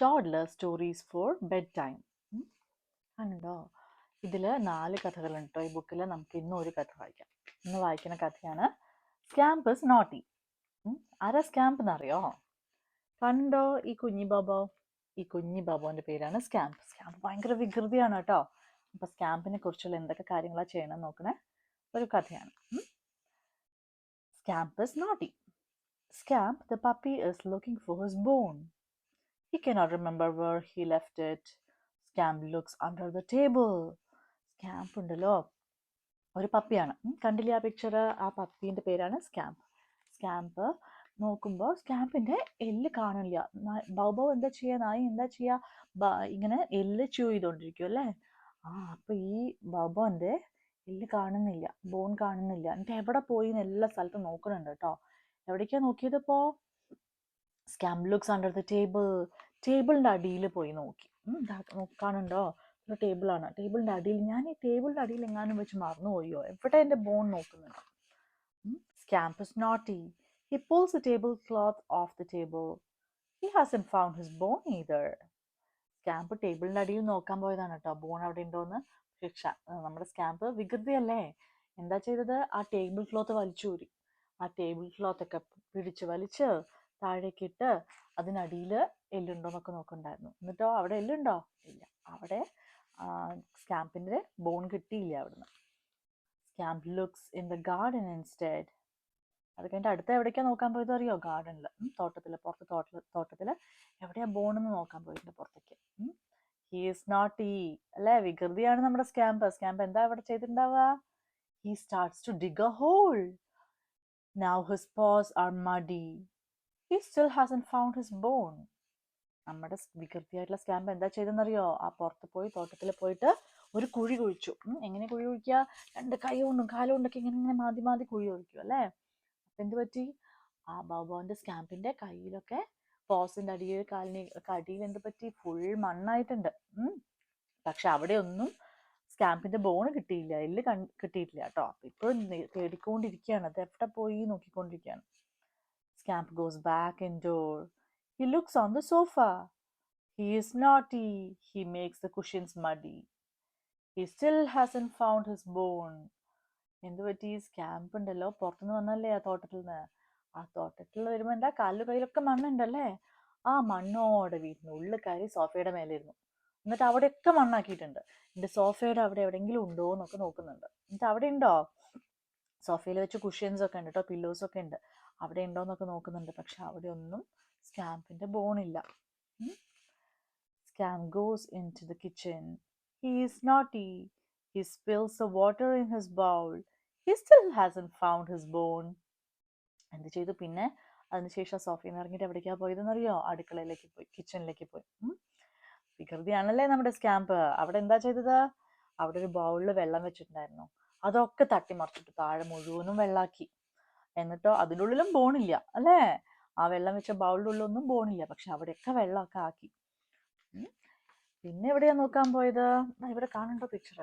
Toddler stories four bed time. കണ്ടോ, ഇതിൽ 4 കഥകളുണ്ട് കേട്ടോ ഈ ബുക്കിൽ. നമുക്ക് ഇന്നും ഒരു കഥ വായിക്കാം. ഇന്ന് വായിക്കുന്ന കഥയാണ് സ്കാമ്പ് ഇസ് നോട്ടി. ആരാ സ്കാമ്പ് എന്നറിയോ? കണ്ടോ ഈ കുഞ്ഞി ബാബോ? ഈ കുഞ്ഞി ബാബോന്റെ പേരാണ് സ്കാമ്പ്. സ്കാമ്പ് ഭയങ്കര വികൃതിയാണ് കേട്ടോ. അപ്പൊ സ്കാമ്പിനെ കുറിച്ചുള്ള എന്തൊക്കെ കാര്യങ്ങളാണ് ചെയ്യണം നോക്കണേ ഒരു കഥയാണ്. Scamp is naughty. Scamp the puppy is looking for his bone. He cannot remember where he left it. Scamp looks under the table. Scamp ഉണ്ടല്ലോ ഒരു പപ്പിയാണ്. കണ്ടില്ലേ ആ പിക്ചർ? ആ പപ്പീൻ്റെ പേരാണ് സ്കാമ്പ്. സ്കാമ്പ് നോക്കുമ്പോൾ സ്കാമ്പിൻ്റെ എല്ല് കാണില്ല. ബൗബൗ എന്താ ചെയ്യുക, നായി എന്താ ചെയ്യുക, ഇങ്ങനെ എല്ല് ച്യൂ ചെയ്തുകൊണ്ടിരിക്കും അല്ലേ. അപ്പോൾ ഈ ബൗബോൻ്റെ എല്ല് കാണുന്നില്ല, ബോൺ കാണുന്നില്ല. എന്നിട്ട് എവിടെ പോയി എന്ന് എല്ലാ സ്ഥലത്തും നോക്കുന്നുണ്ട് കേട്ടോ. എവിടേക്കാണ് നോക്കിയതിപ്പോ? സ്കാമ്പ് ലുക്സ് അണ്ടർ ദ ടേബിൾ. ടേബിളിൻ്റെ അടിയിൽ പോയി നോക്കി. കാണുന്നുണ്ടോ? ഒരു ടേബിളാണ്. ടേബിളിൻ്റെ അടിയിൽ, ഞാൻ ഈ ടേബിളിൻ്റെ അടിയിൽ എങ്ങാനും വെച്ച് മറന്നുപോയോ? എവിടെ എൻ്റെ ബോൺ നോക്കുന്നുണ്ട്. Scamp is naughty. He pulls the table cloth off the table. He hasn't found his bone either. Scamp ടേബിളിൻ്റെ അടിയിൽ നോക്കാൻ പോയതാണ് കേട്ടോ, ബോൺ അവിടെ ഉണ്ടോയെന്ന്. പക്ഷെ നമ്മുടെ സ്കാമ്പ് വികൃതിയല്ലേ, എന്താ ചെയ്തത്? ആ ടേബിൾ ക്ലോത്ത് വലിച്ചൂരി. ആ ടേബിൾ ക്ലോത്ത് ഒക്കെ പിടിച്ച് വലിച്ച് താഴേക്കിട്ട് അതിനടിയിൽ എല്ലുണ്ടോ എന്നൊക്കെ നോക്കണ്ടായിരുന്നു. എന്നിട്ടോ അവിടെ എല്ലുണ്ടോ? ഇല്ല. അവിടെ സ്കാമ്പിൻ്റെ ബോൺ കിട്ടിയില്ല അവിടുന്ന്. Scamp looks in the garden instead. അത് കഴിഞ്ഞിട്ട് അടുത്ത എവിടേക്കാണ് നോക്കാൻ പോയത് അറിയോ? ഗാർഡനിൽ, തോട്ടത്തിൽ, പുറത്ത് തോട്ടത്തിൽ എവിടെയാ ബോണെന്ന് നോക്കാൻ പോയിട്ടുണ്ട് പുറത്തേക്ക്. ഹി ഈസ് നോട്ടി അല്ലേ, വികൃതിയാണ് നമ്മുടെ സ്കാമ്പ്. സ്കാമ്പ് എന്താ ഇവിടെ ചെയ്തിട്ടുണ്ടാവുക? He starts to dig a hole. Now his paws are muddy. He still hasn't found his bone. നമ്മുടെ വികൃതിയായിട്ടുള്ള സ്കാമ്പ് എന്താ ചെയ്തെന്നറിയോ? ആ പുറത്ത് പോയി തോട്ടത്തിൽ പോയിട്ട് ഒരു കുഴി കുഴിച്ചു. എങ്ങനെ കുഴി കുഴിക്കുക? 2 കൈ കൊണ്ടും കാലുകൊണ്ടൊക്കെ ഇങ്ങനെ മാതി മാതി കുഴി കുഴിക്കും അല്ലേ. അപ്പം എന്ത് പറ്റി? ആ ബൗബോന്റെ സ്കാമ്പിന്റെ കയ്യിലൊക്കെ, പോസിന്റെ അടിയിൽ, കാലിന് അടിയിൽ എന്ത് പറ്റി? ഫുൾ മണ്ണായിട്ടുണ്ട്. പക്ഷെ അവിടെ ഒന്നും സ്കാമ്പിന്റെ ബോൺ കിട്ടിയില്ല, എല്ല് കിട്ടിയിട്ടില്ല കേട്ടോ. അപ്പൊ ഇപ്പോഴും തേടിക്കൊണ്ടിരിക്കുകയാണ്, അത് എവിടെ പോയി നോക്കിക്കൊണ്ടിരിക്കുകയാണ്. Scamp goes back indoor. He looks on the sofa. He is naughty. He makes the cushions muddy. He still hasn't found his bone. എന്ത് പറ്റി? സ്കാമ്പ് ഉണ്ടല്ലോ പുറത്തുനിന്ന് വന്നല്ലേ ആ തോട്ടത്തിൽ നിന്ന്. ആ തോട്ടത്തിൽ വരുമ്പോൾ എന്താ, കാലിലും കയ്യിലൊക്കെ മണ്ണുണ്ടല്ലേ. ആ മണ്ണോടെ വീട്ടിന് ഉള്ളിൽ കയറി സോഫയുടെ മേലെ ഇരുന്നു. എന്നിട്ട് അവിടെയൊക്കെ മണ്ണാക്കിയിട്ടുണ്ട്. എന്നിട്ട് സോഫയുടെ അവിടെ എവിടെയെങ്കിലും ഉണ്ടോ എന്നൊക്കെ നോക്കുന്നുണ്ട്. എന്നിട്ട് അവിടെ ഉണ്ടോ? സോഫയിൽ വെച്ച് കുഷ്യൻസ് ഒക്കെ ഉണ്ട് കേട്ടോ, പില്ലോസ് ഒക്കെ ഉണ്ട്. അവിടെ ഉണ്ടോ എന്നൊക്കെ നോക്കുന്നുണ്ട്. പക്ഷെ അവിടെ ഒന്നും സ്കാമ്പിന്റെ ബോണില്ല. Scamp goes into the kitchen. He is naughty. He spills the water in his bowl. He still hasn't found his bone. എന്ത് ചെയ്തു പിന്നെ? അതിനുശേഷം സോഫയിൽ നിന്ന് ഇറങ്ങിയിട്ട് എവിടേക്കാ പോയതെന്നറിയോ? അടുക്കളയിലേക്ക് പോയി, കിച്ചണിലേക്ക് പോയി. വികൃതിയാണല്ലേ നമ്മുടെ സ്കാമ്പ്. അവിടെ എന്താ ചെയ്തത്? അവിടെ ഒരു ബൗളിൽ വെള്ളം വെച്ചിട്ടുണ്ടായിരുന്നു. അതൊക്കെ തട്ടിമറിച്ചിട്ട് താഴെ മുഴുവനും വെള്ളാക്കി. എന്നിട്ടോ അതിൻ്റെ ഉള്ളിലും ബോണില്ല അല്ലേ. ആ വെള്ളം വെച്ച ബൗളിൻ്റെ ഉള്ളിലൊന്നും ബോണില്ല, പക്ഷെ അവിടെയൊക്കെ വെള്ളമൊക്കെ ആക്കി. പിന്നെ എവിടെയാ നോക്കാൻ പോയത്? ഇവിടെ കാണുന്നുണ്ടോ പിക്ചർ?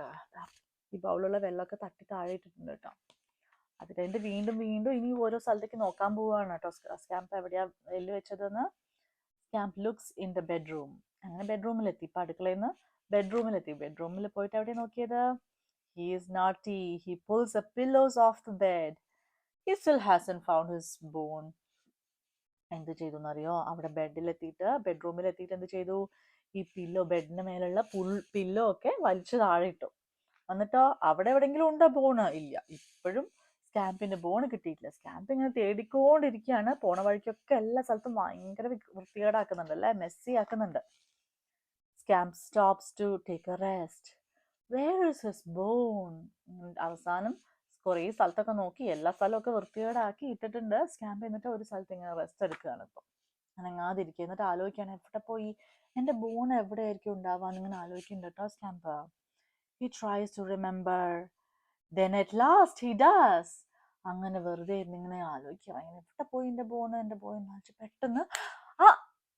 ഈ ബൗളിലുള്ള വെള്ളമൊക്കെ തട്ടി താഴെ ഇട്ടിട്ടുണ്ട് കേട്ടോ. അത് കഴിഞ്ഞിട്ട് വീണ്ടും വീണ്ടും ഇനി ഓരോ സ്ഥലത്തേക്ക് നോക്കാൻ പോവുകയാണ് കേട്ടോ. സ്കാമ്പ് എവിടെയാ എല്ല് വെച്ചതെന്ന്. സ്കാമ്പ് ലുക്സ് ഇൻ ദ ബെഡ്റൂം. അങ്ങനെ ബെഡ്റൂമിലെത്തി. ഇപ്പം അടുക്കളയിൽ നിന്ന് ബെഡ്റൂമിലെത്തി. ബെഡ്റൂമിൽ പോയിട്ട് എവിടെയാണ് നോക്കിയത്? He is naughty. He pulls the pillows off the bed. He still hasn't found his bone. എന്ത് ചെയ്തു എന്നറിയോ? അവിടെ ബെഡ്റൂമിലെത്തിയിട്ട് എന്ത് ചെയ്തു? ഈ പില്ലോ, ബെഡിന്റെ മേലുള്ള പില്ലോ ഒക്കെ വലിച്ചു താഴെ ഇട്ടു. എന്നിട്ടോ അവിടെ എവിടെയെങ്കിലും ഉണ്ടോ ബോണ്? ഇല്ല. ഇപ്പോഴും സ്കാമ്പിന്റെ ബോണ് കിട്ടിയിട്ടില്ല. സ്കാമ്പ് ഇങ്ങനെ തേടിക്കൊണ്ടിരിക്കുകയാണ്. പോണ വഴിക്കൊക്കെ എല്ലാ സ്ഥലത്തും ഭയങ്കര വൃത്തികേടാക്കുന്നുണ്ട് അല്ലേ, മെസ്സി ആക്കുന്നുണ്ട്. Scamp stops to take a rest. Where is his bone? അവസാനം കുറേ സ്ഥലത്തൊക്കെ നോക്കി, എല്ലാ സ്ഥലമൊക്കെ വൃത്തികേടാക്കി ഇട്ടിട്ടുണ്ട് സ്കാമ്പ്. എന്നിട്ട് ഒരു സ്ഥലത്ത് ഇങ്ങനെ റെസ്റ്റ് എടുക്കുകയാണ് ഇപ്പം, അനങ്ങാതിരിക്കുക. എന്നിട്ട് ആലോചിക്കുകയാണ് എവിടെ പോയി, എൻ്റെ ബോൺ എവിടെ ആയിരിക്കും ഉണ്ടാവാന്ന് ഇങ്ങനെ ആലോചിക്കുന്നുണ്ട് കേട്ടോ സ്കാമ്പ്. He tries to remember. Then at last he does. അങ്ങനെ വെറുതെ ഇരുന്നിങ്ങനെ ആലോചിക്കുക, എവിടെ പോയി എൻ്റെ ബോൺ എന്ന് വെച്ച് പെട്ടെന്ന്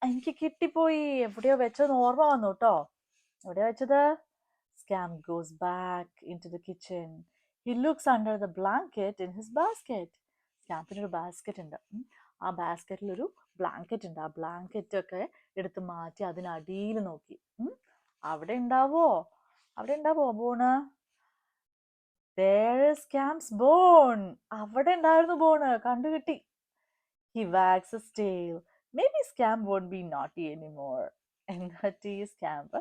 എനിക്ക് കിട്ടിപ്പോയി. എവിടെയോ വെച്ചതെന്ന് ഓർമ്മ വന്നു കേട്ടോ. എവിടെയാ വെച്ചത്? Scamp goes back into the kitchen. He looks under the blanket in his basket. സ്കാമ്പിന് ഒരു ബാസ്ക്കറ്റ് ഉണ്ട്. ആ ബാസ്ക്കറ്റിലൊരു ബ്ലാങ്കറ്റ് ഉണ്ട്. ആ ബ്ലാങ്കറ്റ് ഒക്കെ എടുത്ത് മാറ്റി അതിനടിയിൽ നോക്കി. അവിടെ ഉണ്ടാവോ born? There is Scam's bone. അവിടെ ഉണ്ടായിരുന്നു born. കണ്ടുകിട്ടി. He wags his tail. Maybe Scam won't be naughty anymore. എന്നിട്ട് ഈ സ്കാമ്പ്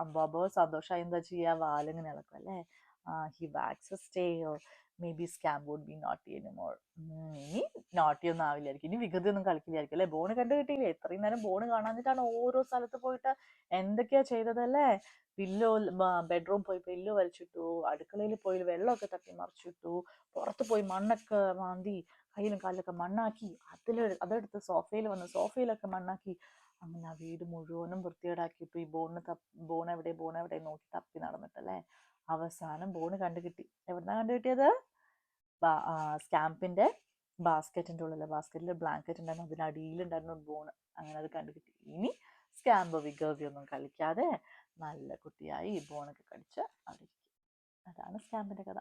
അമ്പാബോ സന്തോഷമായി എന്താ ചെയ്യുക? വാലിങ്ങനെ ഇളക്കും അല്ലേ? He wax his tail. Maybe Scam won't be naughty anymore. ഇനി നോട്ടി ഒന്നും ആവില്ലായിരിക്കും, ഇനി വികൃതി ഒന്നും കളിക്കില്ലായിരിക്കും അല്ലേ? ബോണ് കണ്ടു കിട്ടിയില്ലേ? ഇത്രയും നേരം ബോണ് കാണാഞ്ഞിട്ടാണ് ഓരോ സ്ഥലത്ത് പോയിട്ട് എന്തൊക്കെയാ ചെയ്തതല്ലേ? പില്ലോ ബെഡ്റൂം പോയി പില്ലോ വലിച്ചിട്ടു, അടുക്കളയിൽ പോയി വെള്ളമൊക്കെ തട്ടി മറിച്ചിട്ടു, പുറത്ത് പോയി മണ്ണൊക്കെ മാന്തി കയ്യിലും കാലിലൊക്കെ മണ്ണാക്കി, അതെടുത്ത് സോഫയിൽ വന്ന് സോഫയിലൊക്കെ മണ്ണാക്കി, അങ്ങനെ ആ വീട് മുഴുവനും വൃത്തികേടാക്കിയിട്ടു. ഈ ബോൺ എവിടെ നോക്കി തപ്പി നടന്നിട്ടല്ലേ? അവസാനം ബോണ് കണ്ടുകിട്ടി. എവിടുന്നാ കണ്ടുകിട്ടിയത്? സ്കാമ്പിന്റെ ബാസ്ക്കറ്റിന്റെ ഉള്ളില്. ബാസ്ക്കറ്റിൽ ബ്ലാങ്കറ്റ് ഉണ്ടായിരുന്നു, അതിനടിയിലുണ്ടായിരുന്നു ബോണ്. അങ്ങനെ അത് കണ്ടുകിട്ടി. ഇനി സ്കാമ്പ് വികൃതിയൊന്നും കളിക്കാതെ നല്ല കുട്ടിയായി ബോണൊക്കെ കടിച്ച് അവിടെ ഇരിക്കും. അതാണ് സ്കാമ്പിന്റെ കഥ.